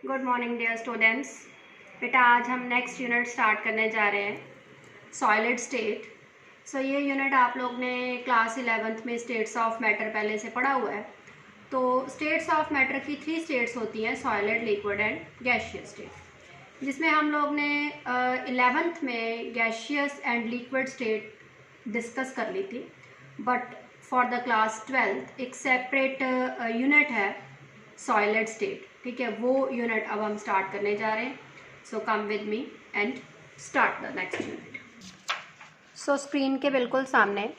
Good morning dear students. बेटा आज हम नेक्स्ट यूनिट स्टार्ट करने जा रहे हैं सॉलिड स्टेट। ये यूनिट आप लोग ने क्लास 11th में स्टेट्स ऑफ मैटर पहले से पढ़ा हुआ है। तो स्टेट्स ऑफ मैटर की 3 स्टेट्स होती हैं, solid, liquid and gaseous state, जिसमें हम लोग ने 11th में gaseous and liquid state discuss कर ली थी। But for the class 12th एक सेपरेट यूनिट है सॉलिड स्टेट, ठीक है। वो यूनिट अब हम स्टार्ट करने जा रहे हैं। So come with me and start the next unit. So screen के बिल्कुल सामने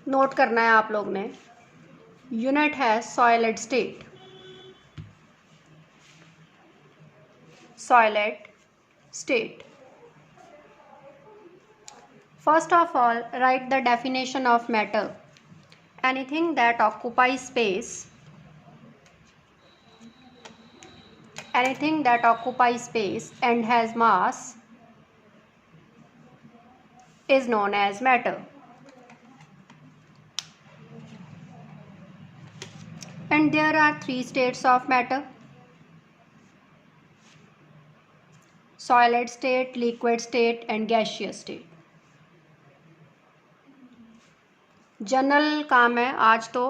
नोट करना है आप लोग ने, यूनिट है solid state. Solid state. First of all, write the definition of matter. Anything that occupies space, and has mass is known as matter. And there are 3 states of matter: solid state, liquid state and gaseous state. General काम है, आज तो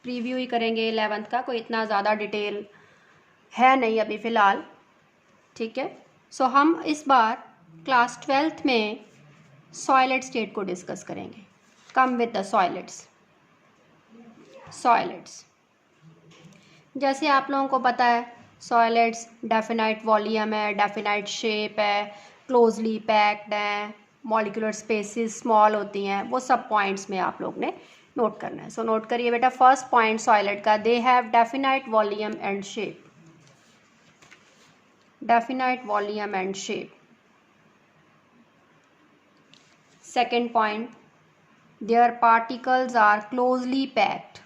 preview ही करेंगे 11th का, कोई इतना ज़्यादा detail है नहीं अभी फ़िलहाल, ठीक है। सो हम इस बार क्लास 12th में सॉलिड स्टेट को डिस्कस करेंगे। Come with the solids. जैसे आप लोगों को पता है, सॉलिड्स डेफिनाइट वॉल्यूम है, डेफिनाइट शेप है, क्लोजली पैक्ड है, मॉलिक्यूलर स्पेसिस स्मॉल होती हैं, वो सब पॉइंट्स में आप लोग ने नोट करना है। सो नोट करिए बेटा, फर्स्ट पॉइंट सॉलिड का, they have definite volume and shape. Definite volume and shape. Second point, their particles are closely packed,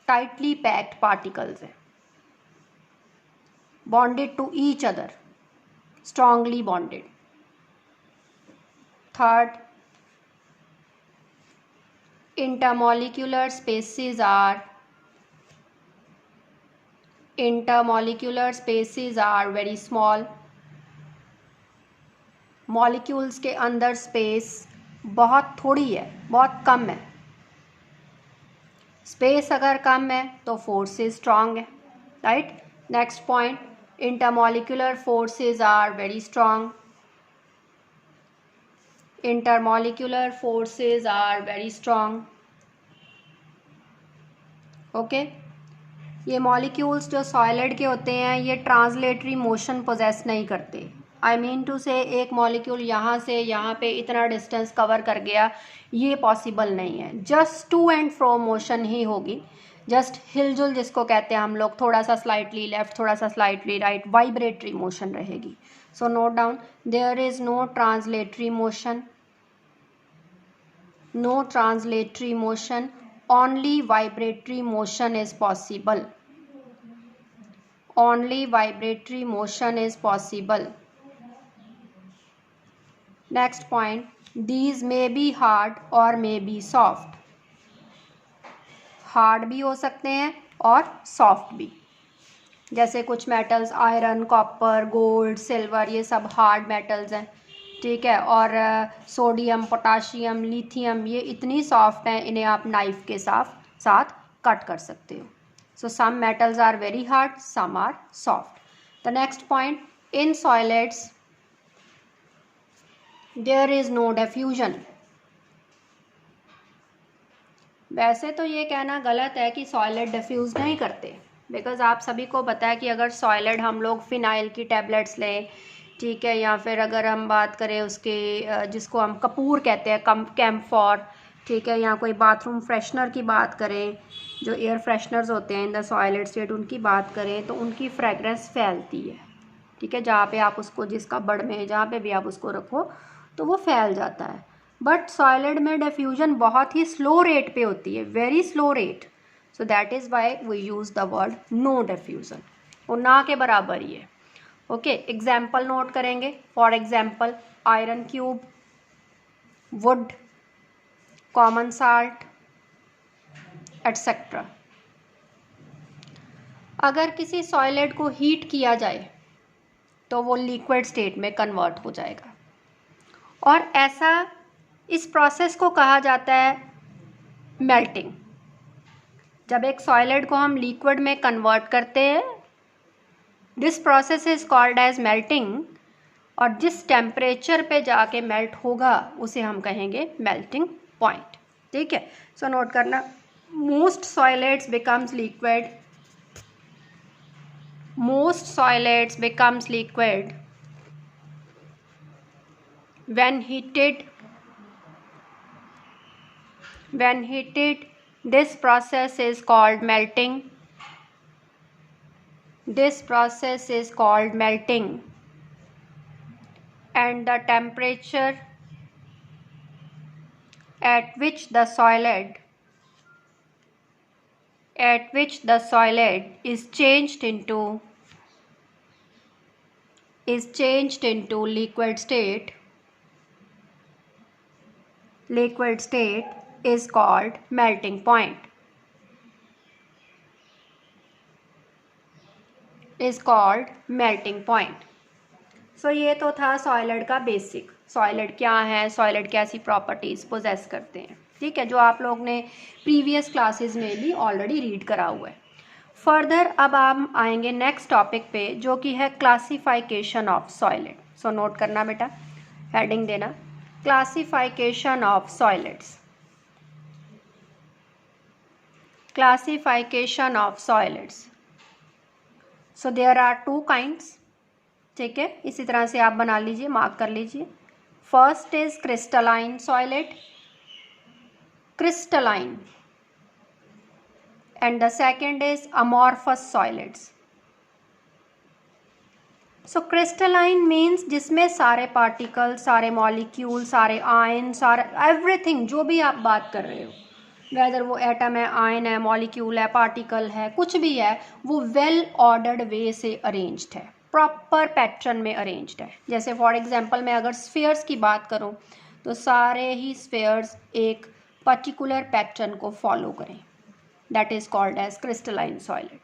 tightly packed particles है, bonded to each other, strongly bonded. Third, intermolecular spaces are very small. Molecules के अंदर space बहुत थोड़ी है, बहुत कम है। Space अगर कम है तो forces strong है, right? Next point, intermolecular forces are very strong. Intermolecular forces are very strong. Okay ये मॉलिक्यूल्स जो सॉलिड के होते हैं, ये ट्रांसलेटरी मोशन पोजेस नहीं करते। आई मीन टू से एक मॉलिक्यूल यहाँ से यहाँ पे इतना डिस्टेंस कवर कर गया, ये पॉसिबल नहीं है। Just to and fro motion ही होगी, जस्ट हिलजुल जिसको कहते हैं हम लोग, थोड़ा सा स्लाइटली लेफ्ट, थोड़ा सा स्लाइटली राइट, वाइब्रेटरी मोशन रहेगी। So note down, there is no translatory motion, no translatory motion, only vibratory motion is possible. Only vibratory motion is possible. Next point, these may be hard or may be soft. Hard भी हो सकते हैं और soft भी। जैसे कुछ metals, iron, copper, gold, silver, ये सब हार्ड मेटल्स हैं, ठीक है। और सोडियम, पोटाशियम, लिथियम, ये इतनी सॉफ्ट हैं, इन्हें आप नाइफ के साथ कट कर सकते हो। So some metals are very hard, some are soft. The next point, in solids there is no diffusion. वैसे तो ये कहना गलत है कि सॉलिड डिफ्यूज़ नहीं करते, बिकॉज आप सभी को पता है कि अगर सॉलिड हम लोग फिनाइल की टैबलेट्स लें, ठीक है, या फिर अगर हम बात करें उसके जिसको हम कपूर कहते हैं, कैम्फॉर, ठीक है, या कोई बाथरूम फ्रेशनर की बात करें, जो एयर फ्रेशनर्स होते हैं इन द सॉलिड स्टेट, उनकी बात करें तो उनकी फ्रेगरेंस फैलती है, ठीक है। जहाँ पे आप उसको, जिस कपबोर्ड में, जहाँ पे भी आप उसको रखो तो वो फैल जाता है। बट सॉलिड में डिफ्यूजन बहुत ही स्लो रेट पे होती है, very slow rate. So that is why we use the word no diffusion, वो ना के बराबर ही है। ओके, एग्जाम्पल नोट करेंगे। For example, iron cube, wood, common salt, etcetera. अगर किसी सॉलिड को हीट किया जाए तो वो लिक्विड स्टेट में कन्वर्ट हो जाएगा, और ऐसा इस प्रोसेस को कहा जाता है मेल्टिंग। जब एक सॉलिड को हम लिक्विड में कन्वर्ट करते हैं, this process is called as melting, और जिस टेम्परेचर पे जाके मेल्ट होगा उसे हम कहेंगे मेल्टिंग पॉइंट। ठीक है, सो नोट करना, most solids becomes liquid, most solids becomes liquid when heated. This process is called melting. And the temperature at which the solid is changed into liquid state is called melting point. सो ये तो था solid का basic, solid क्या है, solid कैसी properties poses करते हैं। ठीक है, जो आप लोग ने प्रीवियस क्लासेस में भी ऑलरेडी रीड करा हुआ है। फर्दर अब हम आएंगे नेक्स्ट टॉपिक पे, जो कि है classification of solid. So note करना बेटा, हेडिंग देना, classification of solids. So there are two kinds. ठीक है, इसी तरह से आप बना लीजिए, मार्क कर लीजिए। First is crystalline solid, and the second is amorphous solids. So crystalline means जिसमें सारे पार्टिकल, सारे मॉलिक्यूल, सारे आयन, सारे एवरीथिंग, जो भी आप बात कर रहे हो, वेदर वो एटम है, आयन है, मॉलिक्यूल है, पार्टिकल है, कुछ भी है, वो वेल ऑर्डर्ड वे से अरेंज्ड है, प्रॉपर पैटर्न में अरेंज्ड है। जैसे फॉर एग्जांपल मैं अगर स्फीयर्स की बात करूं तो सारे ही स्फीयर्स एक पर्टिकुलर पैटर्न को फॉलो करें, that is called as crystalline solid.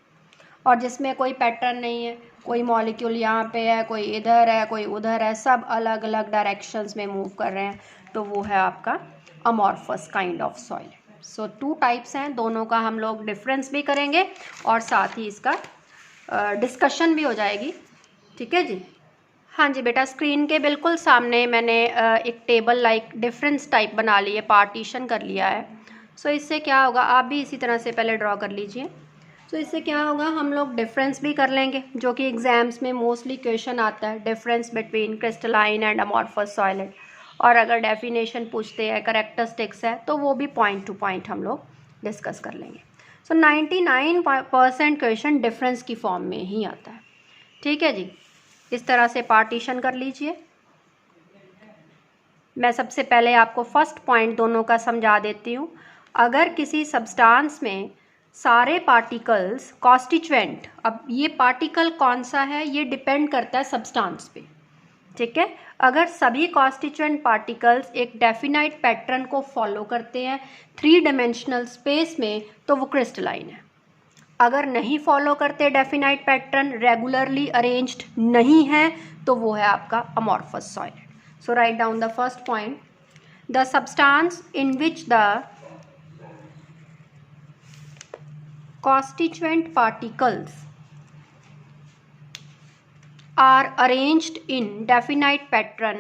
और जिसमें कोई पैटर्न नहीं है, कोई मॉलिक्यूल यहाँ पे है, कोई इधर है, कोई उधर है, सब अलग अलग डायरेक्शंस में मूव कर रहे हैं, तो वो है आपका amorphous kind of solid. So two types हैं, दोनों का हम लोग डिफरेंस भी करेंगे और साथ ही इसका डिस्कशन भी हो जाएगी। ठीक है जी, हाँ जी बेटा, स्क्रीन के बिल्कुल सामने मैंने एक टेबल लाइक डिफरेंस टाइप बना ली है, पार्टीशन कर लिया है। सो इससे क्या होगा, आप भी इसी तरह से पहले ड्रॉ कर लीजिए। सो इससे क्या होगा, हम लोग डिफरेंस भी कर लेंगे, जो कि एग्जाम्स में मोस्टली क्वेश्चन आता है, difference between crystalline and amorphous solid. और अगर डेफिनेशन पूछते हैं, कैरेक्टरिस्टिक्स है, तो वो भी पॉइंट टू पॉइंट हम लोग डिस्कस कर लेंगे। सो 99% क्वेश्चन डिफरेंस की फॉर्म में ही आता है। ठीक है जी, इस तरह से पार्टीशन कर लीजिए। मैं सबसे पहले आपको फर्स्ट पॉइंट दोनों का समझा देती हूँ। अगर किसी सब्सटेंस में सारे पार्टिकल्स कॉन्स्टिट्यूएंट, अब ये पार्टिकल कौन सा है ये डिपेंड करता है सब्सटेंस पे। ठीक है, अगर सभी कॉन्स्टिट्यूएंट पार्टिकल्स एक डेफिनाइट पैटर्न को फॉलो करते हैं 3 डायमेंशनल स्पेस में, तो वो क्रिस्टलाइन है। अगर नहीं फॉलो करते डेफिनाइट पैटर्न, रेगुलरली अरेंज्ड नहीं है, तो वो है आपका amorphous solid. So write down the first point, the substance in which the constituent particles are arranged in definite pattern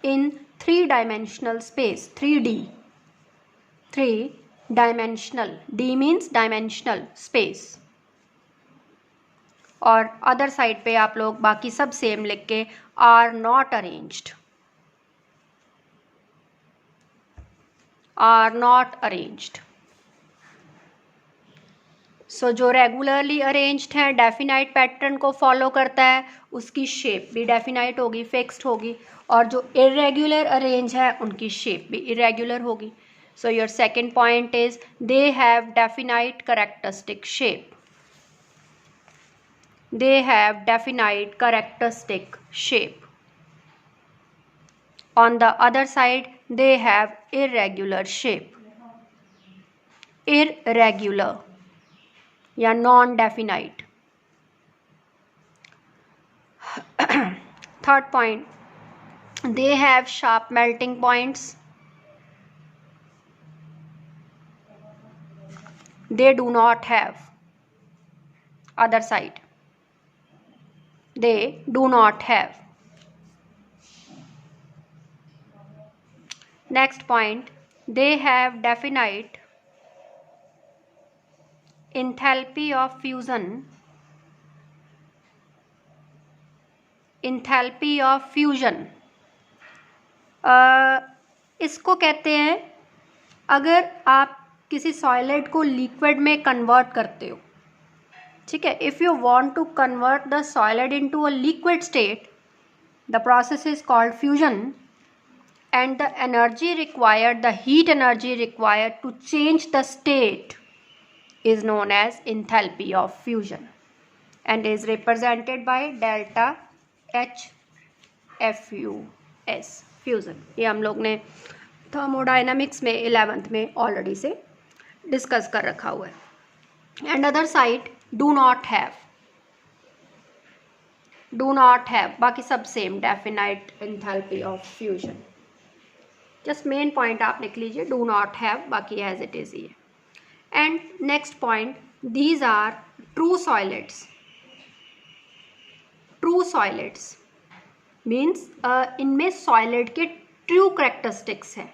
in 3-dimensional space, 3D, 3-dimensional, D means dimensional space। और other side पे आप लोग बाकी सब same लिख के are not arranged, सो जो regularly arranged है, डेफिनाइट पैटर्न को फॉलो करता है, उसकी शेप भी डेफिनाइट होगी, फिक्स्ड होगी, और जो इरेगुलर अरेंज है उनकी शेप भी इरेगुलर होगी। So your second point is they have definite characteristic shape, on the other side they have irregular shape। irregular या non definite. Third point, they have sharp melting points, they do not have, other side, they do not have. Next point, they have definite enthalpy of fusion, enthalpy of fusion इसको कहते हैं अगर आप किसी solid को liquid में convert करते हो, ठीक है, if you want to convert the solid into a liquid state, the process is called fusion, and the energy required, the heat energy required to change the state is known as enthalpy of fusion and is represented by delta H FUS fusion। ये हम लोग ने thermodynamics में 11th में already से discuss कर रखा हुआ है। And other side do not have, बाकी सब same, definite enthalpy of fusion. Just main point आप लिख लीजिए, डू नॉट हैव, बाकी एज इट इज ये। And next point, these are true solids. True solids means इनमें सॉलिड के true characteristics हैं,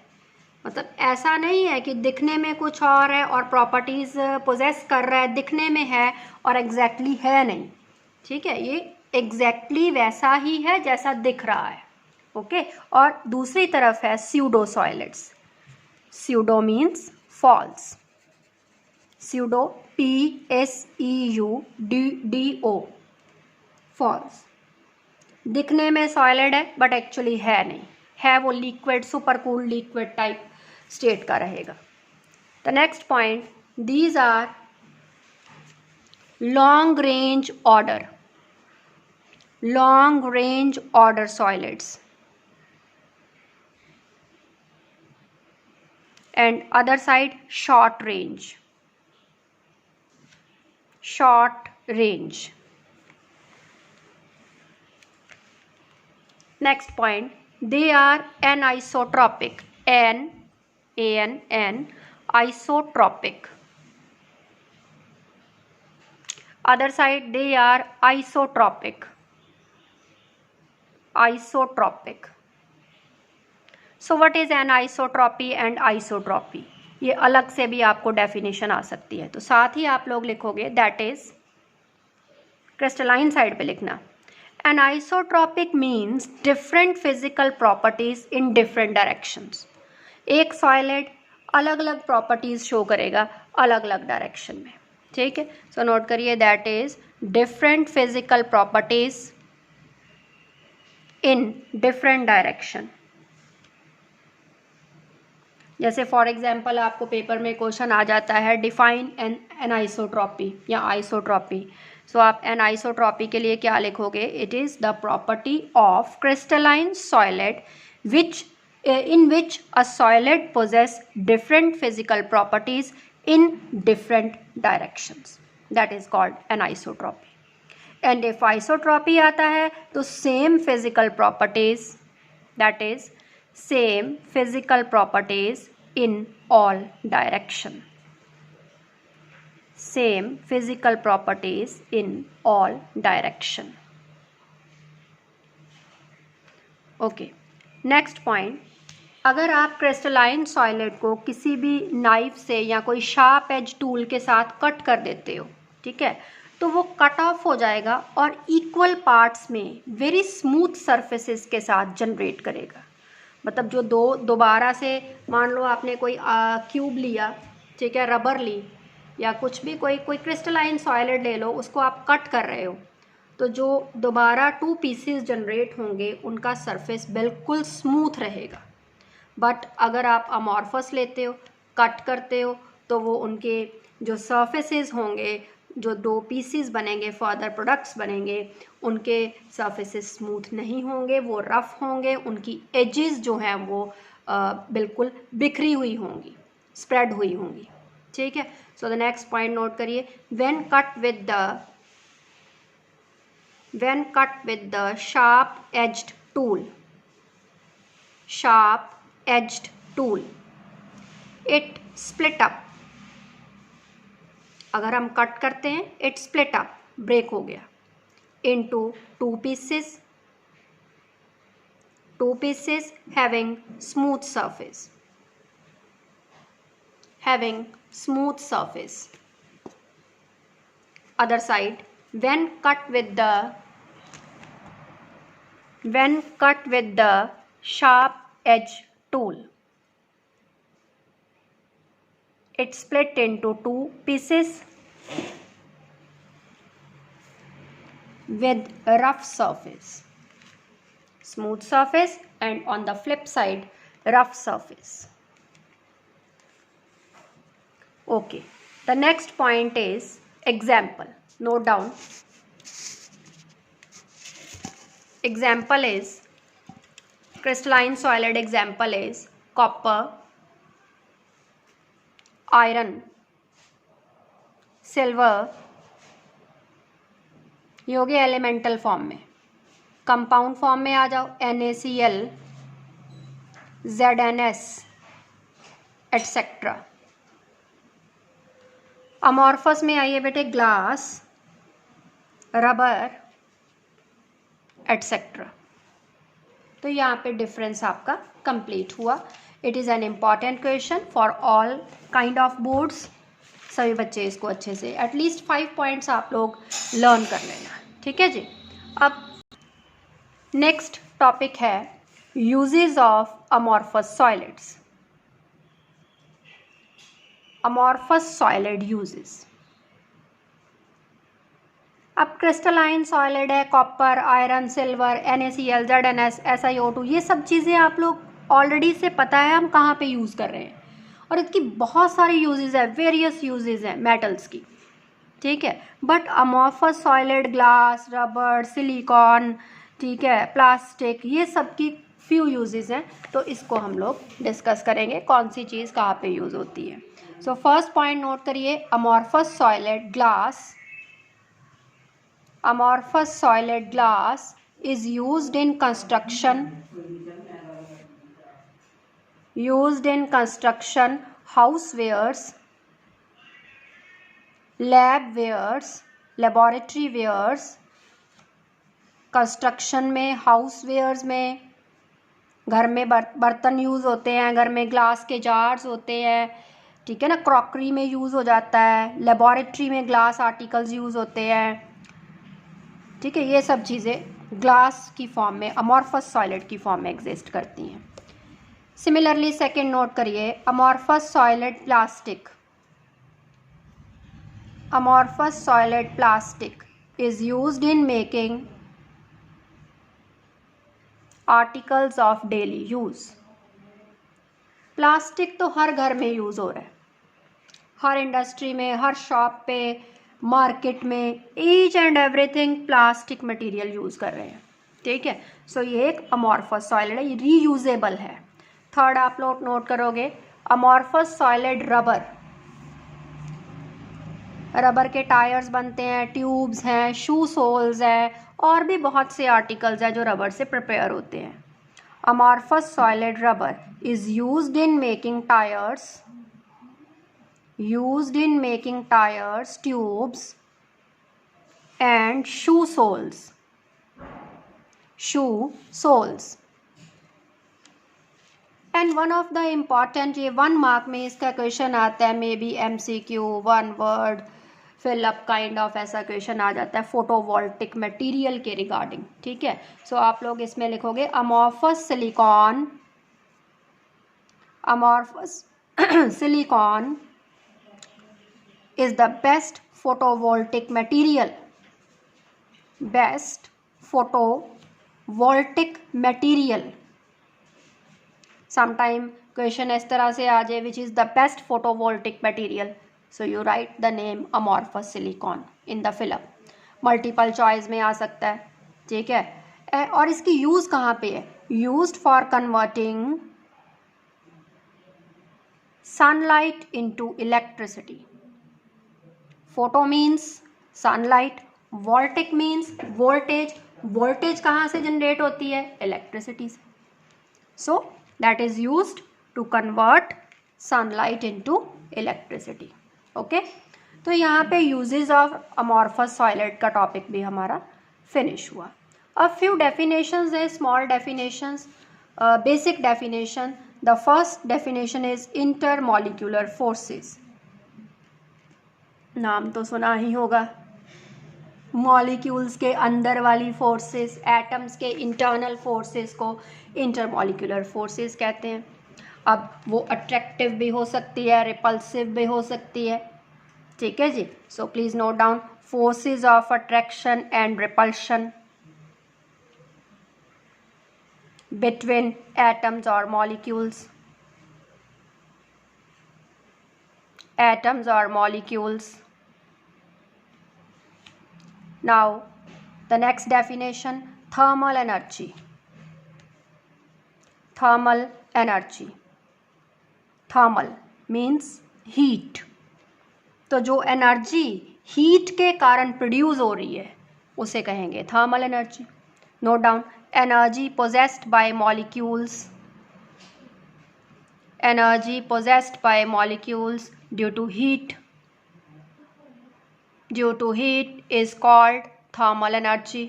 मतलब ऐसा नहीं है कि दिखने में कुछ और है और प्रॉपर्टीज पोजेस कर रहा है, दिखने में है और एग्जैक्टली है नहीं, ठीक है, ये एग्जैक्टली वैसा ही है जैसा दिख रहा है, ओके। और दूसरी तरफ है pseudo solids. Pseudo means false, pseudo PSEUDO, false, दिखने में सॉलिड है बट एक्चुअली है नहीं, है वो liquid, super cool liquid type state का रहेगा। The next point, these are long range order, long range order solids and other side short range, short range। Next point, they are anisotropic, AN isotropic। Other side they are isotropic, isotropic। So what is anisotropy and isotropy, ये अलग से भी आपको definition आ सकती है, तो साथ ही आप लोग लिखोगे, दैट इज क्रिस्टलाइन साइड पे लिखना। Anisotropic means different physical properties in different directions. एक सॉलिड अलग अलग प्रॉपर्टीज शो करेगा अलग अलग डायरेक्शन में, ठीक है। सो नोट करिए, that is different physical properties in different direction. जैसे फॉर एग्जांपल आपको पेपर में क्वेश्चन आ जाता है, डिफाइन एनाइसोट्रॉपी या आइसोट्रॉपी। सो आप एनाइसोट्रॉपी के लिए क्या लिखोगे, it is the property of crystalline solid which in which a solid possess different physical properties in different directions. That is called anisotropy. And if isotropy आता है तो same physical properties, that is same physical properties in all direction. Same physical properties in all direction. Okay. Next point, अगर आप crystalline solid को किसी भी knife से या कोई शार्प एज टूल के साथ कट कर देते हो, ठीक है, तो वो कट ऑफ हो जाएगा और इक्वल पार्ट्स में वेरी स्मूथ सरफेसेस के साथ जनरेट करेगा। मतलब जो दोबारा से मान लो आपने कोई क्यूब लिया, ठीक है, रबर ली या कुछ भी कोई क्रिस्टलाइन सॉलिड ले लो, उसको आप कट कर रहे हो, तो जो दोबारा 2 पीसेस जनरेट होंगे उनका सरफेस बिल्कुल स्मूथ रहेगा। बट अगर आप अमॉर्फस लेते हो, कट करते हो, तो वो उनके जो सरफेसेस होंगे, जो 2 पीसेस बनेंगे, फर्दर प्रोडक्ट्स बनेंगे, उनके सरफेसेस स्मूथ नहीं होंगे, वो रफ़ होंगे, उनकी एजेस जो हैं वो बिल्कुल बिखरी हुई होंगी, स्प्रेड हुई होंगी। ठीक है। So the next point note करिए, when cut with the sharp edged tool it split up. अगर हम कट करते हैं, इट स्प्लिट अप, ब्रेक हो गया, into two pieces having smooth surface. Other side, when cut with the sharp edge tool, it split into two pieces with rough surface, smooth surface, and on the flip side rough surface. Okay, the next point is example. Note down. Example is crystalline solid. Example is copper, iron, silver. ये हो गया elemental form में। Compound form में आ जाओ, NaCl, ZnS etcetera. Amorphous में आइए बेटे, glass, rubber etcetera. तो यहाँ पे डिफरेंस आपका कंप्लीट हुआ। It is an important question for all kind of boards. सभी बच्चे इसको अच्छे से एटलीस्ट 5 पॉइंट्स आप लोग लर्न कर लेना, ठीक है जी। अब नेक्स्ट टॉपिक है uses of amorphous solids. Amorphous solid uses. अब क्रिस्टलाइन सॉलिड है, copper, iron, silver, NaCl, ZnS, SiO2, ये सब चीज़ें आप लोग ऑलरेडी से पता है हम कहाँ पे यूज़ कर रहे हैं, और इसकी बहुत सारी यूजेस है, वेरियस यूजेस हैं मेटल्स की, ठीक है। But amorphous solid, glass, rubber, silicon, ठीक है, प्लास्टिक, ये सब की फ्यू यूजेस हैं। तो इसको हम लोग डिस्कस करेंगे कौन सी चीज़ कहाँ पे यूज़ होती है। सो फर्स्ट पॉइंट नोट करिए, amorphous solid glass. Amorphous solid glass is used in construction, housewares, lab wares, laboratory wares। Construction में, हाउसवेयर्स में, घर में बर्तन यूज़ होते हैं, घर में ग्लास के जार्स होते हैं, ठीक है ना, क्रॉकरी में यूज़ हो जाता है, लेबॉरेटरी में ग्लास आर्टिकल्स यूज़ होते हैं, ठीक है। ये सब चीज़ें ग्लास की फॉर्म में, अमॉर्फस सॉलिड की फॉर्म में एग्जिस्ट करती हैं। सिमिलरली सेकंड नोट करिए, amorphous solid plastic. Amorphous solid plastic is used in making articles of daily use. Plastic तो हर घर में यूज़ हो रहा है, हर इंडस्ट्री में, हर शॉप पे, मार्केट में, each and everything plastic material use कर रहे हैं, ठीक है। सो ये एक अमॉर्फस सॉलिड है, ये रीयूजेबल है। थर्ड आप लोग नोट करोगे, अमॉर्फस सॉलिड रबर। रबर के टायर्स बनते हैं, ट्यूब्स हैं, शू सोल्स हैं, और भी बहुत से आर्टिकल्स हैं जो रबर से प्रिपेयर होते हैं। Amorphous solid rubber is used in making tires, tubes, and shoe soles. And one of the important, ये 1 मार्क में इसका क्वेश्चन आता है, maybe MCQ 1 word fill up kind of ऐसा क्वेश्चन आ जाता है फोटोवोल्टिक मटेरियल के रिगार्डिंग, ठीक है। सो आप लोग इसमें लिखोगे amorphous silicon is the best photovoltaic material. Sometime question इस तरह से आ जाए, which is the best photovoltaic material, so you write the name amorphous silicon in the fill up. Multiple choice में आ सकता है, ठीक है। और इसकी यूज़ कहाँ पे है, used for converting sunlight into electricity. Photo means sunlight, voltaic means voltage. Voltage कहाँ से जनरेट होती है? इलेक्ट्रिसिटी से. So that is used to convert sunlight into electricity. Okay? तो यहाँ पे uses of amorphous solid का टॉपिक भी हमारा फिनिश हुआ. A few definitions है, small definitions, basic definition. The first definition is intermolecular forces. नाम तो सुना ही होगा. मॉलिक्यूल्स के अंदर वाली फोर्सेस, एटम्स के इंटरनल फोर्सेस को इंटरमॉलिक्यूलर फोर्सेस कहते हैं. अब वो अट्रैक्टिव भी हो सकती है, रिपल्सिव भी हो सकती है. ठीक है जी. So please note down forces of attraction and repulsion between atoms और मॉलिक्यूल्स. एटम्स और molecules. Now the next definition, thermal energy. Thermal energy. Thermal means heat. तो जो एनर्जी हीट के कारण प्रोड्यूस हो रही है उसे कहेंगे thermal energy. Note down energy possessed by molecules. Energy possessed by molecules due to heat. Due to heat is called thermal energy.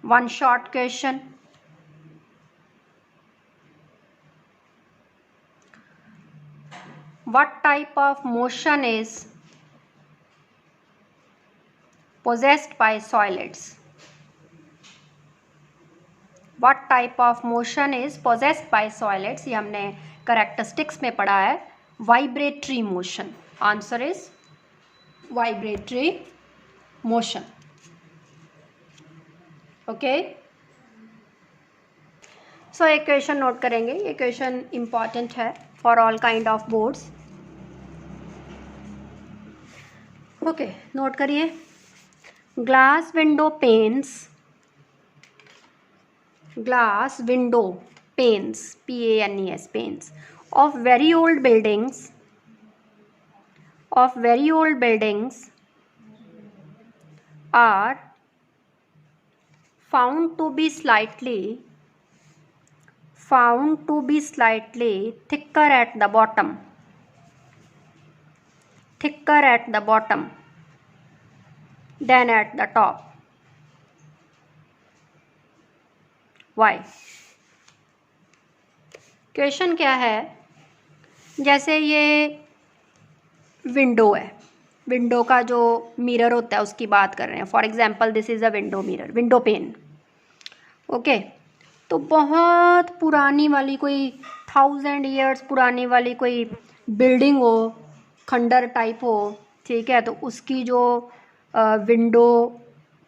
One short question. What type of motion is possessed by solids? What type of motion is possessed by solids? ये हमने characteristics में पढ़ा है. Vibratory motion. Answer is vibratory motion. Okay. So एक question note करेंगे. ये question important है for all kind of boards. Okay, note करिए. Glass window panes. Glass window panes, PANES, panes of very old buildings are found to be slightly thicker at the bottom than at the top. Why? Question क्या है? जैसे ये window है, window का जो mirror होता है उसकी बात कर रहे हैं. For example this is a window mirror, window pane. Okay, तो बहुत पुरानी वाली कोई 1000 years पुरानी वाली कोई बिल्डिंग हो, खंडर टाइप हो, ठीक है, तो उसकी जो विंडो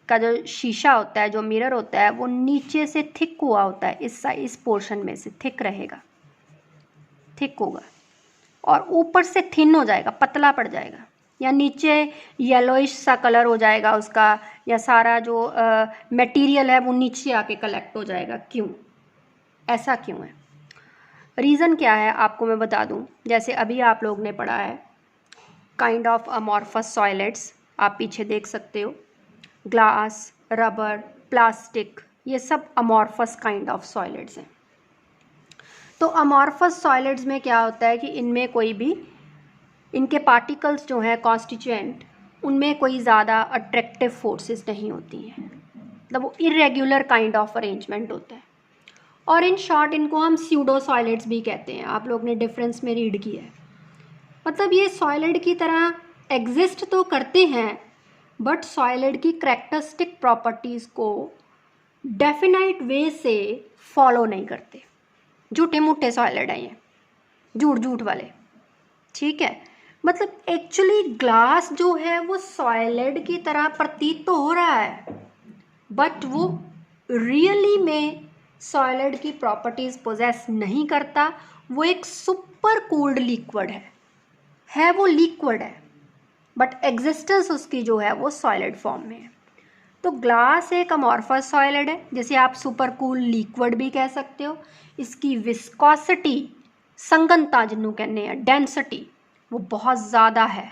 का जो शीशा होता है, जो मिरर होता है, वो नीचे से थिक हुआ होता है. इस पोर्शन में से थिक रहेगा, थिक होगा, और ऊपर से थिन हो जाएगा, पतला पड़ जाएगा, या नीचे येलोइश सा कलर हो जाएगा उसका, या सारा जो मटेरियल है वो नीचे आके कलेक्ट हो जाएगा. क्यों? ऐसा क्यों है? रीज़न क्या है आपको मैं बता दूं. जैसे अभी आप लोग ने पढ़ा है काइंड ऑफ अमॉर्फस सॉलिड्स, आप पीछे देख सकते हो. ग्लास, रबर, प्लास्टिक, ये सब अमॉर्फस काइंड ऑफ सॉलिड्स हैं. तो अमॉर्फस सॉलिड्स में क्या होता है कि इनमें कोई भी, इनके पार्टिकल्स जो हैं कॉन्स्टिट्यूएंट, उनमें कोई ज़्यादा अट्रैक्टिव फोर्सेस नहीं होती हैं. मतलब वो इरेगुलर काइंड ऑफ अरेंजमेंट होता है. और इन शॉर्ट इनको हम स्यूडो सॉलिड्स भी कहते हैं. आप लोग ने डिफरेंस में रीड किया है. मतलब ये सॉलिड की तरह एग्जिस्ट तो करते हैं, बट सॉलिड की करैक्टरिस्टिक प्रॉपर्टीज़ को डेफिनाइट वे से फॉलो नहीं करते. झूठे मूठे सॉलिड हैं ये, झूठ वाले. ठीक है, मतलब एक्चुअली ग्लास जो है वो सॉलिड की तरह प्रतीत तो हो रहा है, बट वो रियली में सॉलिड की प्रॉपर्टीज़ पोजेस नहीं करता. वो एक सुपर कूल्ड लिक्विड है वो लिक्विड है, बट एग्जिस्टेंस उसकी जो है वो सॉलिड फॉर्म में है. तो ग्लास एक अमॉर्फस सॉलिड है, जिसे आप सुपर कूल लिक्विड भी कह सकते हो, इसकी विस्कोसिटी, संघनता जिन्हों कहने हैं, डेंसिटी, वो बहुत ज़्यादा है,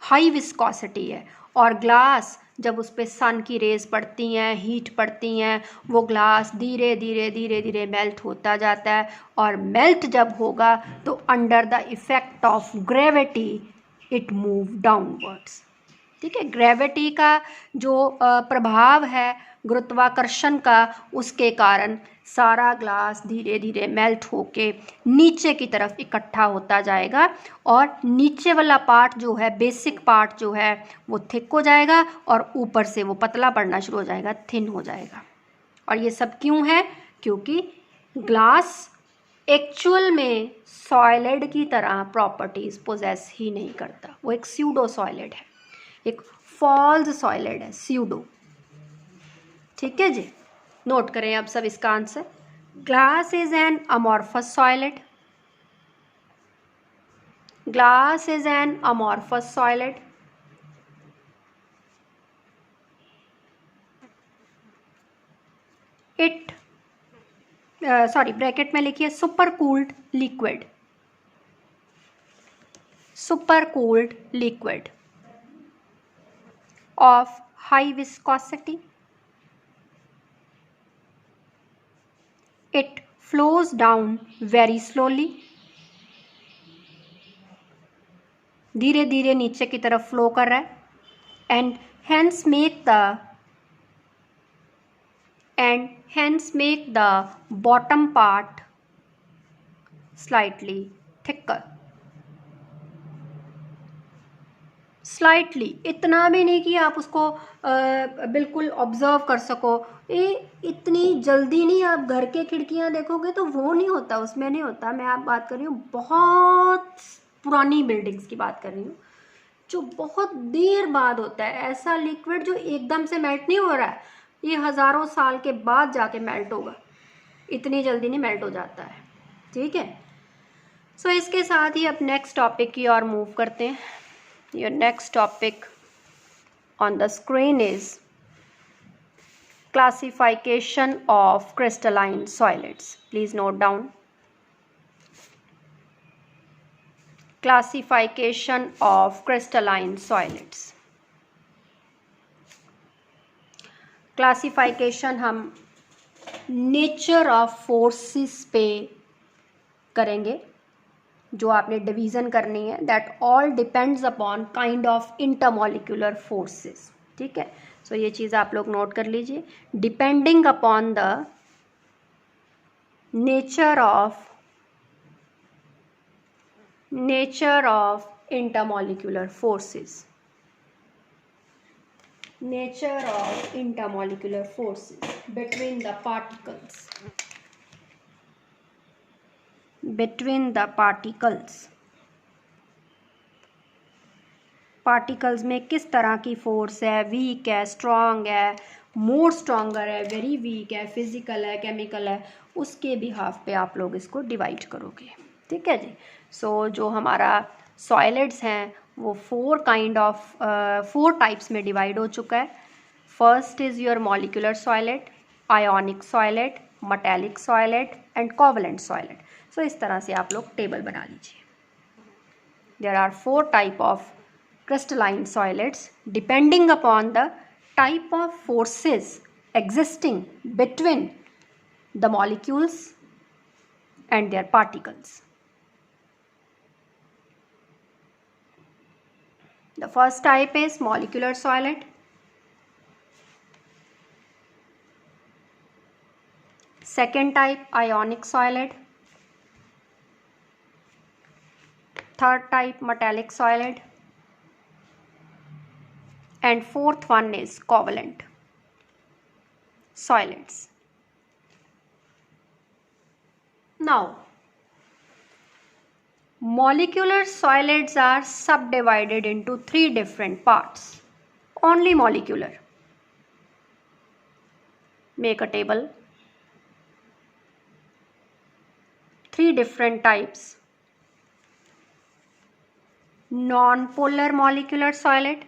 हाई विस्कोसिटी है। और ग्लास जब उस पर सन की रेज पड़ती हैं, हीट पड़ती हैं, वो ग्लास धीरे धीरे धीरे धीरे मेल्ट होता जाता है। और मेल्ट जब होगा तो under the effect of gravity it move downwards. ठीक है, ग्रेविटी का जो प्रभाव है, गुरुत्वाकर्षण का, उसके कारण सारा ग्लास धीरे धीरे मेल्ट होके नीचे की तरफ इकट्ठा होता जाएगा। और नीचे वाला पार्ट जो है, बेसिक पार्ट जो है, वो थिक हो जाएगा और ऊपर से वो पतला पड़ना शुरू हो जाएगा, थिन हो जाएगा। और ये सब क्यों है? क्योंकि ग्लास एक्चुअल में सॉलिड की तरह प्रॉपर्टीज पोजेस ही नहीं करता, वो एक स्यूडो सॉलिड है, एक फॉल्स सॉलिड है, स्यूडो। ठीक है जी, नोट करें अब सब इसका answer. Glass is an amorphous solid, glass is an amorphous solid. It sorry, bracket में लिखिए super cooled liquid, super cooled liquid of high viscosity. It flows down very slowly. धीरे धीरे नीचे की तरफ फ्लो कर रहा है। and hence make the bottom part slightly thicker. Slightly, इतना भी नहीं कि आप उसको बिल्कुल ऑब्जर्व कर सको, ये इतनी जल्दी नहीं। आप घर के खिड़कियां देखोगे तो वो नहीं होता, उसमें नहीं होता। मैं आप बात कर रही हूँ बहुत पुरानी बिल्डिंग्स की बात कर रही हूँ, जो बहुत देर बाद होता है ऐसा लिक्विड, जो एकदम से मेल्ट नहीं हो रहा है, ये हज़ारों साल के बाद जाके मेल्ट होगा, इतनी जल्दी नहीं मेल्ट हो जाता है। ठीक है, सो इसके साथ ही अब नेक्स्ट टॉपिक की ओर मूव करते हैं। Your next topic on the screen is classification of crystalline solids. Please note down. Classification of crystalline solids. Classification हम nature of forces पे करेंगे, जो आपने डिवीज़न करनी है। That all depends upon kind of intermolecular forces. ठीक है, सो ये चीज़ आप लोग नोट कर लीजिए। Depending upon the nature of intermolecular forces, nature of intermolecular forces between the particles, between the particles में किस तरह की फोर्स है, वीक है, स्ट्रॉन्ग है, मोर स्ट्रॉन्गर है, वेरी वीक है, फिजिकल है, केमिकल है, उसके बिहाफ पे आप लोग इसको डिवाइड करोगे। ठीक है जी। सो जो हमारा सॉलिड्स हैं वो फोर टाइप्स में डिवाइड हो चुका है। First is your molecular solid, ionic solid, metallic solid and covalent solid. So इस तरह से आप लोग टेबल बना लीजिए। There are 4 type of crystalline solids depending upon the type of forces existing between the molecules and their particles. The first type is molecular solid. Second type, ionic solid. Third type, metallic solid. And fourth one is covalent solids. Now, molecular solids are subdivided into 3 different parts. Only molecular. Make a table. 3 different types. Non-polar molecular solid,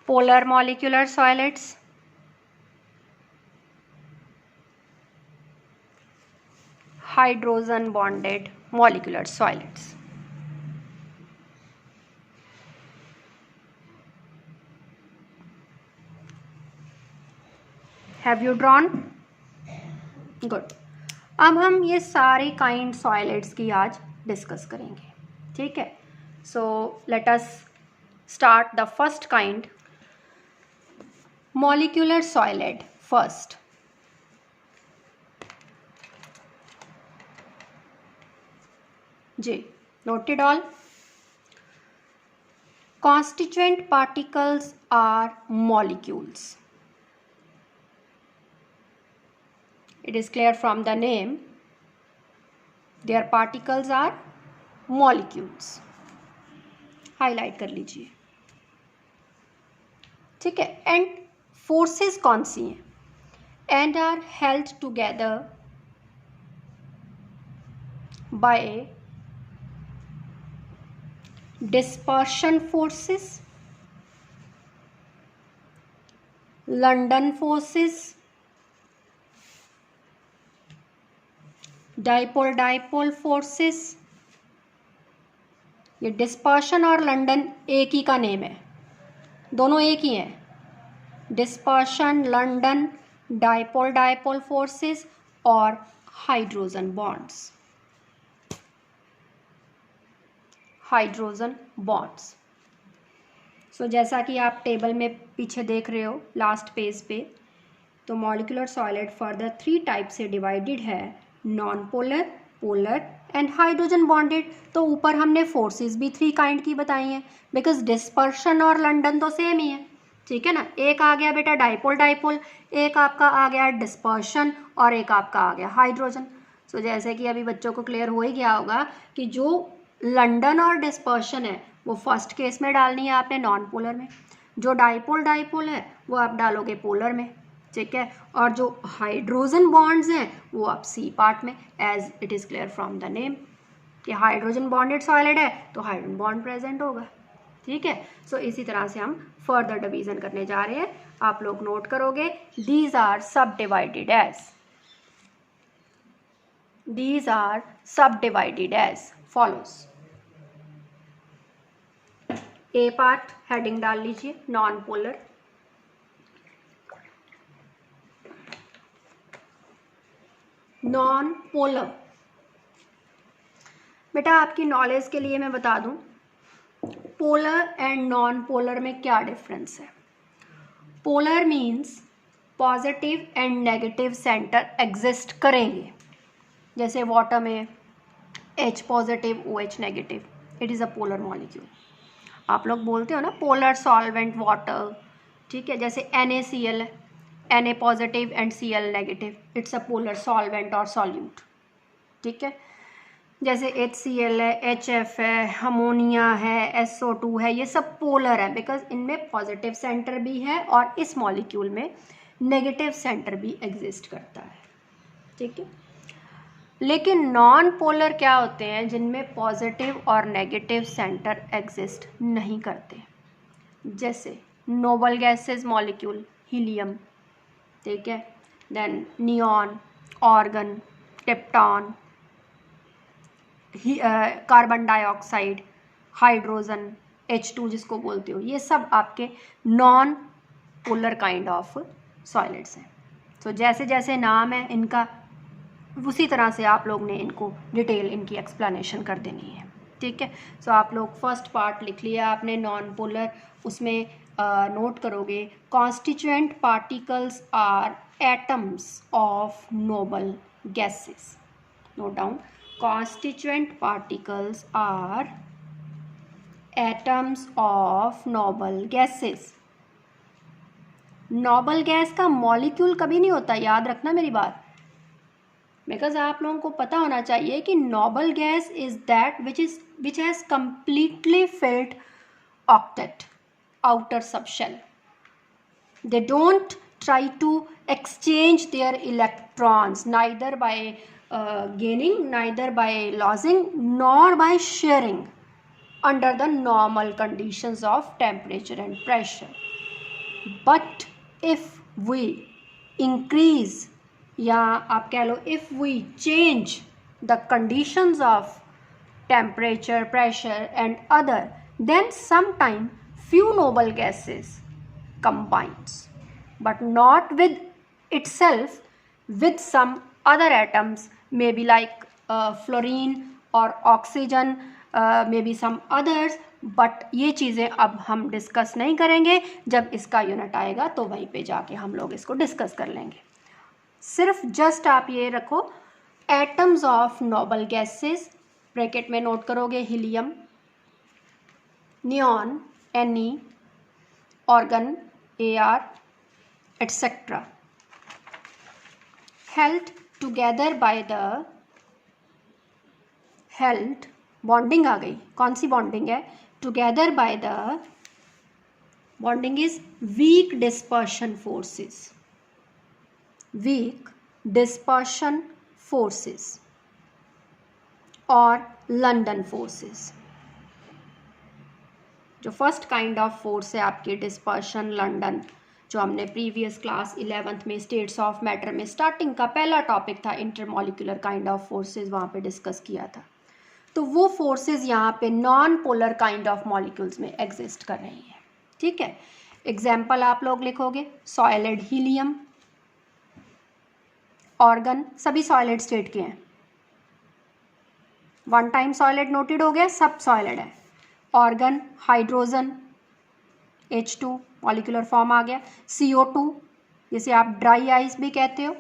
polar molecular solids hydrogen bonded molecular solids. Have you drawn? Good. अब हम ये सारे kind solids की आज discuss करेंगे, ठीक है. So let us start the first kind, molecular solid first. जी, noted all. Constituent particles are molecules. It is clear from the name. Their particles are molecules. Highlight कर लीजिए, ठीक है. And forces कौन सी हैं? And are held together by dispersion forces, London forces, dipole forces. ये dispersion और London एक ही का नेम है, दोनों एक ही हैं. डिस्पर्शन, लंडन, डाइपोल फोर्सेस और hydrogen bonds. Hydrogen bonds. So जैसा कि आप टेबल में पीछे देख रहे हो लास्ट पेज पे, तो मॉलिक्यूलर सॉलिड फर्दर 3 टाइप से डिवाइडेड है, non polar, polar and hydrogen bonded. तो ऊपर हमने फोर्सेस भी 3 काइंड की बताई हैं, बिकॉज डिस्पर्शन और लंडन तो सेम ही है, ठीक है ना. एक आ गया बेटा डाइपोल, एक आपका आ गया डिस्पर्शन और एक आपका आ गया हाइड्रोजन. सो जैसे कि अभी बच्चों को क्लियर हो ही गया होगा कि जो लंडन और डिस्पर्शन है वो फर्स्ट केस में डालनी है आपने नॉन पोलर में, जो डाइपोल है वो आप डालोगे पोलर में, ठीक है. और जो हाइड्रोजन बॉन्ड्स हैं वो आप सी पार्ट में, as it is clear from the name कि हाइड्रोजन बॉन्डेड सॉलिड है तो हाइड्रोजन बॉन्ड प्रेजेंट होगा, ठीक है. सो इसी तरह से हम फर्दर डिवीजन करने जा रहे हैं. आप लोग नोट करोगे, दीज आर सब डिवाइडेड एज फॉलोज. ए पार्ट हेडिंग डाल लीजिए, नॉन पोलर. नॉन पोलर बेटा आपकी नॉलेज के लिए मैं बता दूं, पोलर एंड नॉन पोलर में क्या डिफरेंस है. Polar means positive and negative centre exist करेंगे, जैसे वाटर में H positive OH negative, it is a polar molecule. आप लोग बोलते हो ना पोलर सॉल्वेंट वाटर, ठीक है. जैसे NaCl है, Na positive and Cl negative, it's a polar solvent और सॉल्यूट, ठीक है. जैसे HCl है, HF है, अमोनिया है, SO2 है, ये सब पोलर है बिकॉज इनमें पॉजिटिव सेंटर भी है और इस मॉलिक्यूल में नेगेटिव सेंटर भी एग्जिस्ट करता है, ठीक है. लेकिन नॉन पोलर क्या होते हैं, जिनमें पॉजिटिव और नेगेटिव सेंटर एग्जिस्ट नहीं करते, जैसे नोबल गैसेस मॉलिक्यूल, हीलियम, ठीक है. देन नियॉन, ऑर्गन, टेप्टॉन, कार्बन डाइऑक्साइड, हाइड्रोजन, H2 जिसको बोलते हो, ये सब आपके non polar kind of solids हैं. तो जैसे जैसे नाम है इनका, उसी तरह से आप लोग ने इनको डिटेल इनकी एक्सप्लेनेशन कर देनी है, ठीक है. सो आप लोग फर्स्ट पार्ट लिख लिया आपने नॉन पोलर, उसमें नोट करोगे constituent particles are atoms of noble gases. Note down, constituent particles are atoms of noble gases. Noble gas का मॉलिक्यूल कभी नहीं होता, याद रखना मेरी बात, बिकॉज आप लोगों को पता होना चाहिए कि noble gas is that which has completely filled octet outer subshell. They don't try to exchange their electrons neither by gaining, neither by losing, nor by sharing under the normal conditions of temperature and pressure. But if we increase, या आप कह लो if we change the conditions of temperature, pressure and other, then sometime few noble gases combines, but not with itself, with some other atoms, maybe like fluorine or oxygen, maybe some others, but ये चीज़ें अब हम discuss नहीं करेंगे, जब इसका unit आएगा तो वहीं पे जाके हम लोग इसको डिस्कस कर लेंगे। सिर्फ जस्ट आप ये रखो atoms of noble gases, bracket में नोट करोगे helium, neon Ne, argon Ar, etcetera, held together by the, held bonding आ गई, कौन सी बॉन्डिंग है, together by the, bonding is weak dispersion forces, weak dispersion forces और लंदन फोर्सेस। जो first kind of force है आपके डिस्पर्शन, लंदन, जो हमने प्रीवियस क्लास 11th में स्टेट्स ऑफ मैटर में स्टार्टिंग का पहला टॉपिक था इंटरमॉलिक्यूलर काइंड ऑफ फोर्सेस, वहाँ पे डिस्कस किया था। तो वो फोर्सेस यहाँ पे non polar kind of molecules में एग्जिस्ट कर रही हैं, ठीक है। एग्जाम्पल आप लोग लिखोगे सॉलिड हीलियम, ऑर्गन, सभी सॉलिड स्टेट के हैं, वन टाइम सॉलिड नोटेड हो गया, सब सॉलिड है। Argon hydrogen H2 molecular form आ गया। CO2 जिसे आप ड्राई आइस भी कहते हो,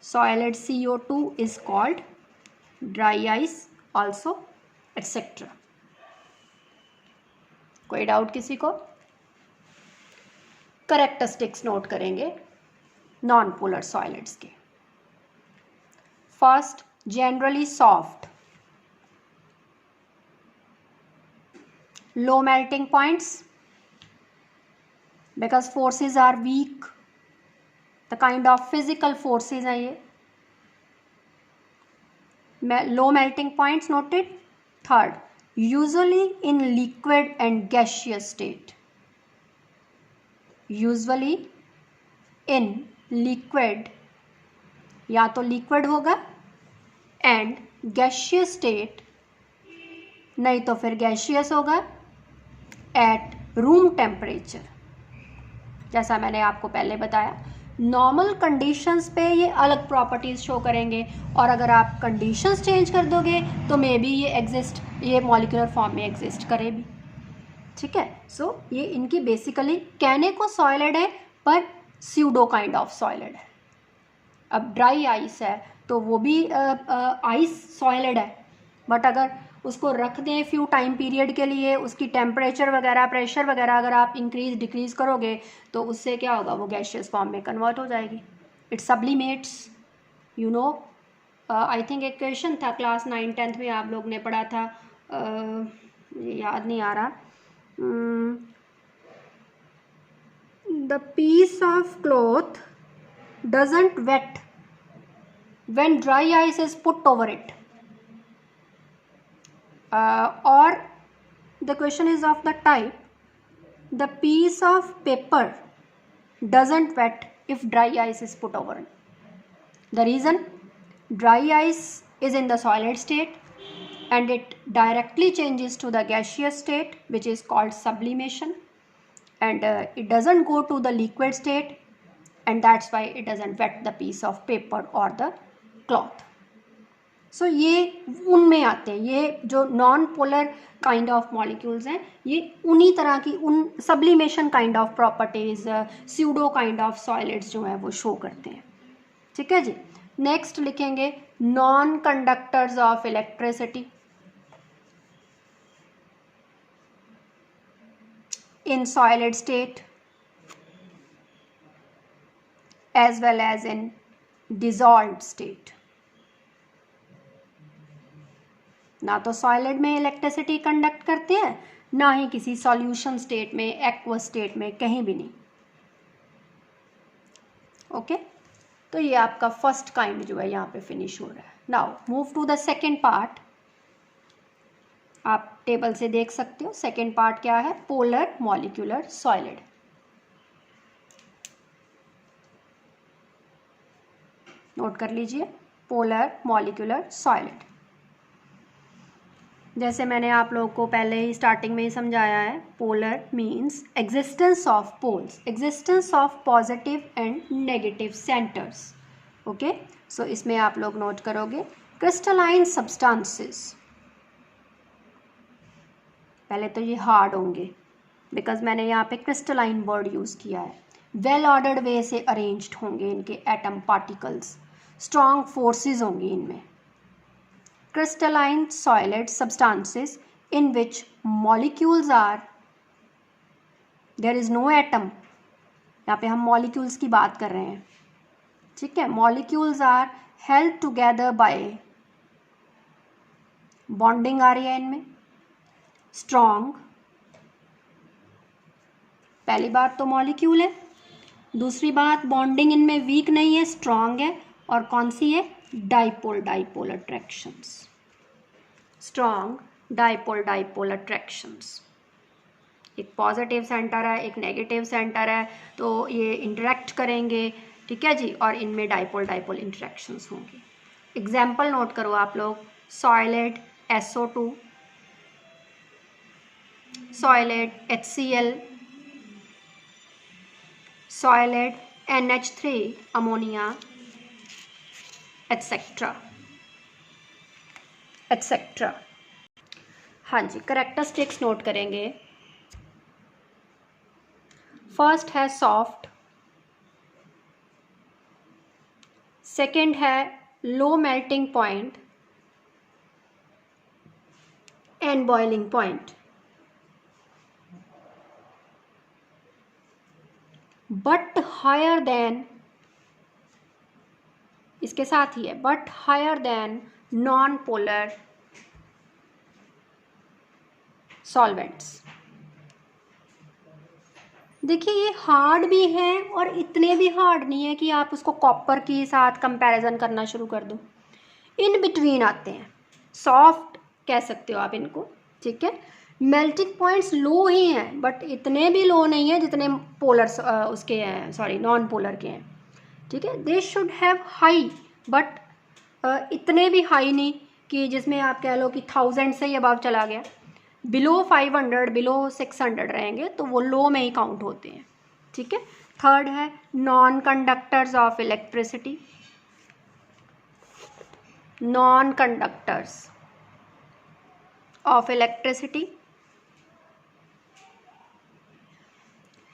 solid CO2 is called dry ice also, etcetera. कोई डाउट किसी को? करेक्टरिस्टिक्स नोट करेंगे नॉन पोलर सॉलिड्स के। First, generally soft, low melting points because forces are weak, the kind of physical forces हैं ये, low melting points noted. Third, usually in liquid and gaseous state, usually in liquid, या तो liquid होगा and gaseous state, नहीं तो फिर gaseous होगा at room temperature. जैसा मैंने आपको पहले बताया, नॉर्मल कंडीशंस पे ये अलग प्रॉपर्टीज शो करेंगे, और अगर आप कंडीशंस चेंज कर दोगे तो मे बी ये मॉलिक्यूलर फॉर्म में एग्जिस्ट करे भी, ठीक है। सो ये इनकी बेसिकली कहने को सॉलिड है पर स्यूडो काइंड ऑफ सॉलिड है। अब ड्राई आइस है तो वो भी आइस सॉलिड है, बट अगर उसको रख दें फ्यू टाइम पीरियड के लिए, उसकी टेम्परेचर वगैरह, प्रेशर वगैरह अगर आप इंक्रीज डिक्रीज करोगे तो उससे क्या होगा, वो गैशियस फॉर्म में कन्वर्ट हो जाएगी। It sublimates, you know, I think एक क्वेश्चन था क्लास 9-10 में आप लोग ने पढ़ा था, याद नहीं आ रहा, the piece of cloth doesn't wet when dry ice is put over it, or the question is of the type the piece of paper doesn't wet if dry ice is put over it. The reason, dry ice is in the solid state and it directly changes to the gaseous state, which is called sublimation, and it doesn't go to the liquid state, and that's why it doesn't wet the piece of paper or the cloth. So ये उनमें आते हैं, ये जो non polar kind of molecules हैं, ये उन्हीं तरह की उन sublimation kind of properties, pseudo kind of solids जो हैं वो शो करते हैं, ठीक है जी। नेक्स्ट लिखेंगे non conductors of electricity in solid state as well as in dissolved state. ना तो सॉलिड में इलेक्ट्रिसिटी कंडक्ट करते हैं, ना ही किसी सॉल्यूशन स्टेट में, एक्वस स्टेट में, कहीं भी नहीं, ओके। तो ये आपका फर्स्ट काइंड जो है यहाँ पे फिनिश हो रहा है। Now move to the second part. आप टेबल से देख सकते हो सेकेंड पार्ट क्या है, पोलर मॉलिक्यूलर सॉलिड। नोट कर लीजिए, पोलर मॉलिक्यूलर सॉलिड। जैसे मैंने आप लोगों को पहले ही स्टार्टिंग में ही समझाया है, polar means existence of poles, existence of positive and negative centres. Okay, so इसमें आप लोग नोट करोगे क्रिस्टलाइन सब्सटेंसेस, पहले तो ये हार्ड होंगे बिकॉज मैंने यहाँ पे क्रिस्टलाइन वर्ड यूज़ किया है। वेल ऑर्डर्ड वे से अरेंज्ड होंगे इनके एटम पार्टिकल्स, स्ट्रॉन्ग फोर्सेस होंगी इनमें। crystalline solid substances in which molecules are, there is no atom, यहाँ पे हम molecules की बात कर रहे हैं, ठीक है। molecules are held together by, bonding आ रही है इनमें, strong, पहली बात तो molecule है, दूसरी बात बॉन्डिंग इनमें वीक नहीं है, स्ट्रॉन्ग है, और कौन सी है, dipole attractions, strong dipole attractions. एक पॉजिटिव सेंटर है, एक नेगेटिव सेंटर है, तो ये इंटरेक्ट करेंगे, ठीक है जी, और इनमें डाइपोल इंटरेक्शंस होंगे। एग्जाम्पल नोट करो आप लोग, solid SO2, solid HCl, solid NH3 ammonia, etcetera etcetera. हाँ जी, करेक्टरिस्टिक्स नोट करेंगे। फर्स्ट है सॉफ्ट, सेकंड है low melting point and boiling point, but higher than, इसके साथ ही है, but higher than non polar solvents. देखिए ये हार्ड भी है और इतने भी हार्ड नहीं है कि आप उसको कॉपर के साथ कंपैरिजन करना शुरू कर दो, इन बिटवीन आते हैं, सॉफ्ट कह सकते हो आप इनको, ठीक है। मेल्टिंग पॉइंट्स लो ही हैं बट इतने भी लो नहीं है जितने पोलर उसके हैं, सॉरी नॉन पोलर के हैं, ठीक है। They should have high, but इतने भी हाई नहीं कि जिसमें आप कह लो कि 1000 से ही अबव चला गया, बिलो 500 बिलो 600 रहेंगे तो वो लो में ही काउंट होते हैं, ठीक है। थर्ड है non conductors of electricity, non conductors of electricity,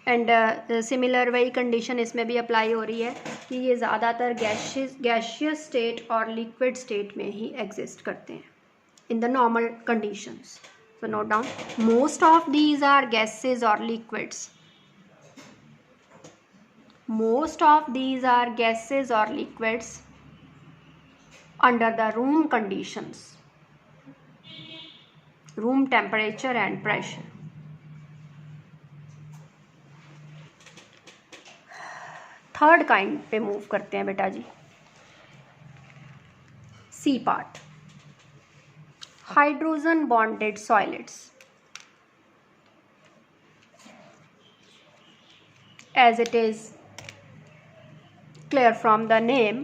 and similar वही कंडीशन इसमें भी अप्लाई हो रही है कि ये ज़्यादातर गैशियस स्टेट और लिक्विड स्टेट में ही एग्जिस्ट करते हैं in the normal conditions. So note down, most of these are gases or liquids. Most of these are gases or liquids under the room conditions, room temperature and pressure. Third kind पे move करते हैं बेटा जी, C part, hydrogen bonded solids. As it is clear from the name,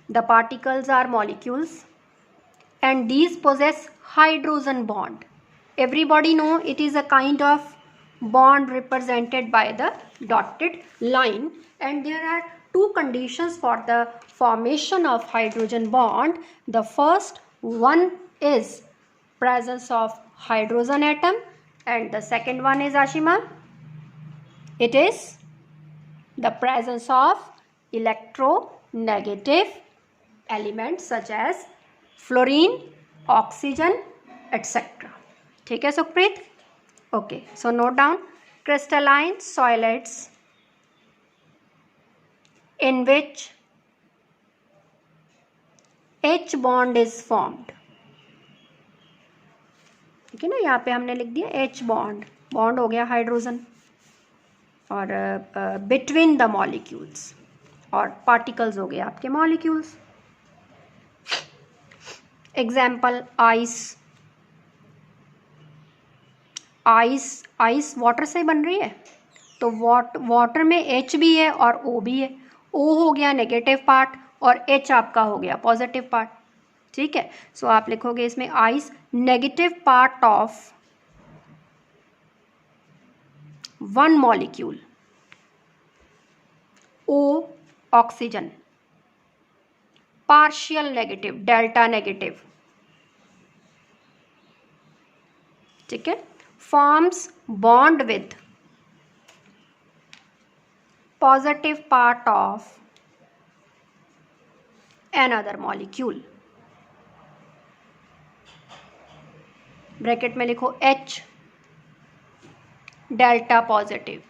the particles are molecules and these possess hydrogen bond. Everybody know it is a kind of bond represented by the dotted line, and there are two conditions for the formation of hydrogen bond. The first one is presence of hydrogen atom and the second one is, Ashima, it is the presence of electronegative elements such as fluorine, oxygen, etc. ठीक है Sukhpreet? Okay, so note down, crystalline solids in which H bond is formed, ठीक है ना, यहाँ पे हमने लिख दिया H बॉन्ड, बॉन्ड हो गया हाइड्रोजन, और बिटवीन द मॉलिक्यूल्स, और पार्टिकल्स हो गए आपके molecules. Example ice, ice ice water से बन रही है तो वाटर में H भी है और O भी है, O हो गया नेगेटिव पार्ट और H आपका हो गया पॉजिटिव पार्ट, ठीक है। सो आप लिखोगे इसमें ice negative part of one molecule, O oxygen, partial negative delta negative, ठीक है, forms bond with positive part of another molecule, bracket में लिखो H delta positive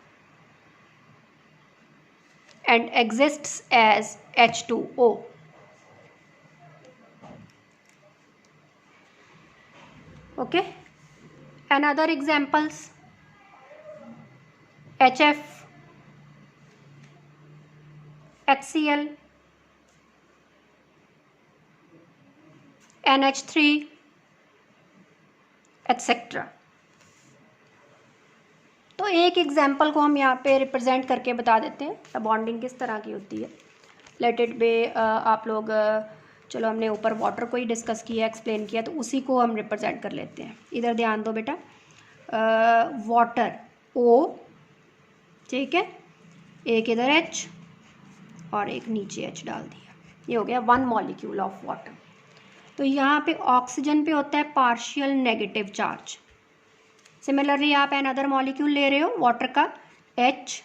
and exists as H2O. Okay, another examples HF, HCl, NH3 etc. तो एक example को हम यहाँ पे रिप्रेजेंट करके बता देते हैं बॉन्डिंग किस तरह की होती है। लेट इट बे आप लोग चलो हमने ऊपर वाटर को ही डिस्कस किया, एक्सप्लेन किया, तो उसी को हम रिप्रेजेंट कर लेते हैं। इधर ध्यान दो बेटा, वाटर O, ठीक है, एक इधर H और एक नीचे H डाल दिया, ये हो गया वन मॉलिक्यूल ऑफ वाटर। तो यहाँ पे ऑक्सीजन पे होता है पार्शियल नेगेटिव चार्ज। सिमिलरली आप अनदर मॉलिक्यूल ले रहे हो वाटर का HOH,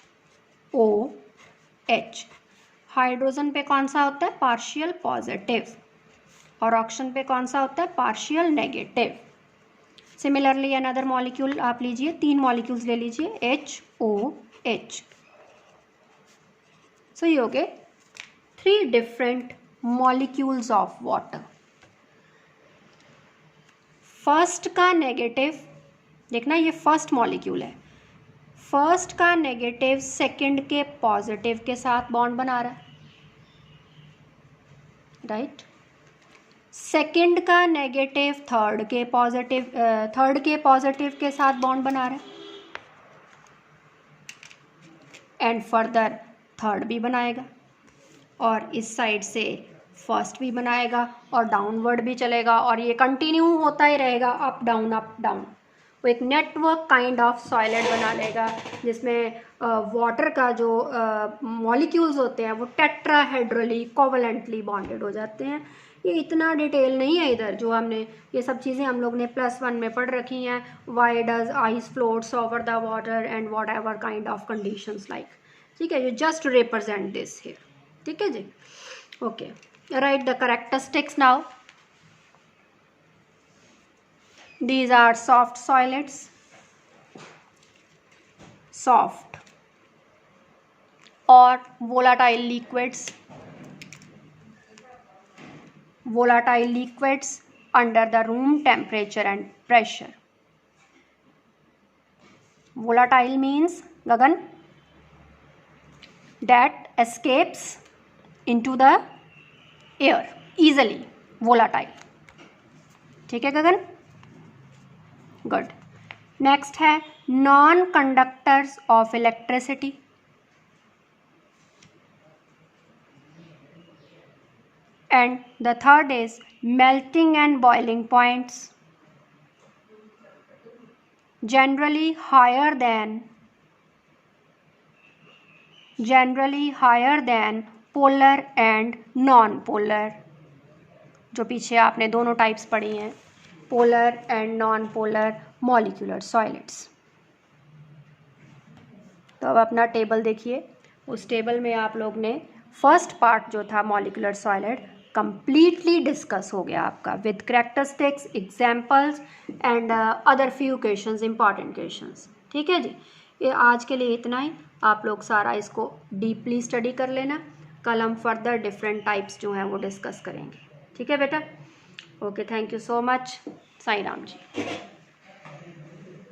हाइड्रोजन पे कौन सा होता है पार्शियल पॉजिटिव और ऑक्सीजन पे कौन सा होता है partial negative. Similarly another molecule आप लीजिए, 3 मॉलिक्यूल्स ले लीजिए HOH। सो ये हो गए 3 different molecules of water. First का नेगेटिव देखना, ये फर्स्ट मॉलिक्यूल है, फर्स्ट का नेगेटिव सेकंड के पॉजिटिव के साथ बॉन्ड बना रहा है, राइट। सेकंड का नेगेटिव थर्ड के पॉजिटिव के साथ बॉन्ड बना रहा है, एंड फर्दर थर्ड भी बनाएगा और इस साइड से फर्स्ट भी बनाएगा और डाउनवर्ड भी चलेगा और ये कंटिन्यू होता ही रहेगा, अप डाउन अप डाउन। वो एक नेटवर्क काइंड ऑफ सॉलिड बना लेगा जिसमें वाटर का जो मॉलिक्यूल्स होते हैं वो टेट्राहेड्रली कोवलेंटली बॉन्डेड हो जाते हैं। ये इतना डिटेल नहीं है इधर, जो हमने ये सब चीज़ें हम लोग ने +1 में पढ़ रखी हैं। Why does ice floats over the water and whatever kind of conditions like, ठीक है, you just represent this here, ठीक है जी। Okay, write the characteristics now. These are soft solids, soft or volatile liquids, under the room temperature and pressure. Volatile means Gagan that escapes into the air easily, volatile, ठीक है गगन, good. Next है non conductors of electricity, and the third is melting and boiling points, generally higher than polar and non polar, जो पीछे आपने दोनों types पढ़ी हैं, polar and non polar molecular solids. तो अब अपना टेबल देखिए, उस टेबल में आप लोग ने फर्स्ट पार्ट जो था मॉलिक्यूलर सॉलिड कंप्लीटली डिस्कस हो गया आपका with characteristics, examples and other few questions, important questions, ठीक है जी। ये आज के लिए इतना ही, आप लोग सारा इसको डीपली स्टडी कर लेना। कल हम फर्दर डिफरेंट टाइप्स जो हैं वो डिस्कस करेंगे, ठीक है बेटा। Okay, thank you so much, Sai Ram ji.